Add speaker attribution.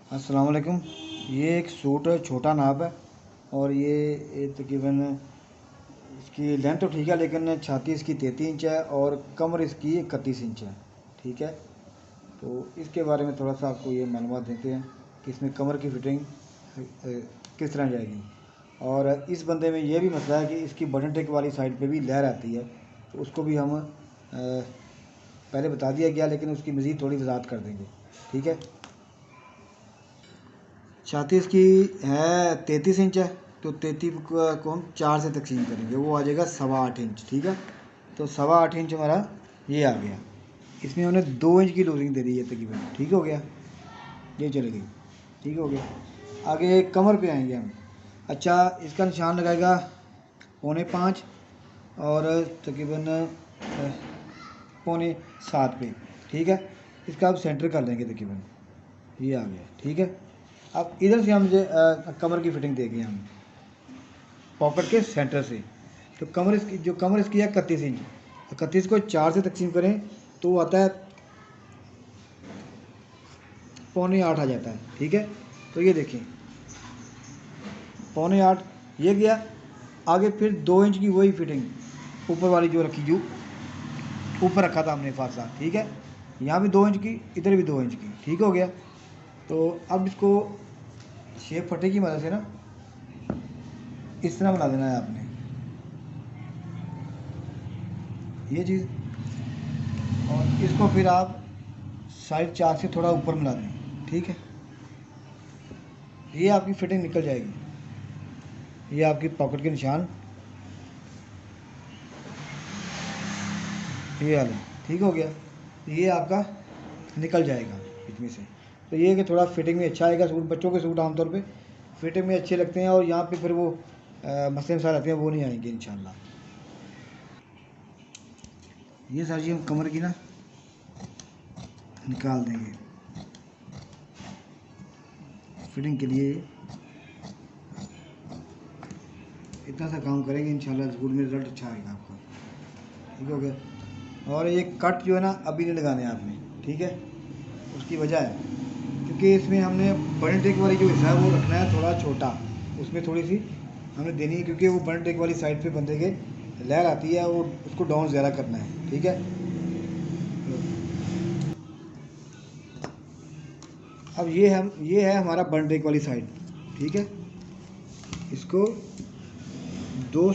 Speaker 1: अस्सलाम वालेकुम। ये एक सूट छोटा नाप है और ये तकरीबन इसकी लेंथ तो ठीक है, लेकिन छाती इसकी 33 इंच है और कमर इसकी 31 इंच है। ठीक है, तो इसके बारे में थोड़ा सा आपको ये मालूमात देते हैं कि इसमें कमर की फिटिंग किस तरह जाएगी। और इस बंदे में ये भी मसला है कि इसकी बटन टेक वाली साइड पे भी लहर आती है, तो उसको भी हम पहले बता दिया गया, लेकिन उसकी मज़ीद थोड़ी वजाहत कर देंगे। ठीक है, छाती इसकी है 33 इंच है, तो 33 को हम 4 से तकसीम करेंगे, वो आ जाएगा 8.25 इंच। ठीक है, तो 8.25 इंच हमारा ये आ गया। इसमें हमने 2 इंच की लूजिंग दे दी है तकरीबन। ठीक हो गया, ये चले गई। ठीक हो गया, आगे कमर पे आएंगे हम। अच्छा, इसका निशान लगाएगा 4.25 और तकरीबन 6.25 पे। ठीक है, इसका अब सेंटर कर लेंगे तकरीबन, ये आ गया। ठीक है, अब इधर से हम कमर की फिटिंग देंगे हम पॉकेट के सेंटर से। तो कमर इसकी है 31 इंच। 31 को 4 से तकसीम करें तो वो आता है 7.25 आ जाता है। ठीक है, तो ये देखें 7.25 ये गया। आगे फिर 2 इंच की वही फिटिंग ऊपर वाली जो रखी, जो ऊपर रखा था हमने फासला। ठीक है, यहाँ भी 2 इंच की, इधर भी 2 इंच की। ठीक हो गया, तो अब इसको शेप फटे की मदद से ना इस तरह बना देना है आपने ये चीज़, और इसको फिर आप साइड 4 से थोड़ा ऊपर मिला दें। ठीक है, ये आपकी फिटिंग निकल जाएगी। ये आपकी पॉकेट के निशान ये वाले। ठीक हो गया, ये आपका निकल जाएगा बीच में से। तो ये है कि थोड़ा फिटिंग में अच्छा आएगा। सूट, बच्चों के सूट आमतौर पे फिटिंग में अच्छे लगते हैं, और यहाँ पे फिर वो मसले मसाले आते हैं, वो नहीं आएंगे इंशाल्लाह। ये सर जी हम कमर की ना निकाल देंगे फिटिंग के लिए। इतना सा काम करेंगे इंशाल्लाह, स्कूल में रिज़ल्ट अच्छा आएगा आपका। ठीक हो गया, और ये कट जो है ना अभी नहीं लगाने आपने। ठीक है, उसकी वजह है क्योंकि इसमें हमने बटन टेक वाली जो हिस्सा है वो रखना है थोड़ा छोटा, उसमें थोड़ी सी हमने देनी है, क्योंकि वो बटन टेक वाली साइड पे बंदे के लहर आती है, वो उसको डाउन ज़्यादा करना है। ठीक है, अब ये है हमारा बटन टेक वाली साइड। ठीक है, इसको 2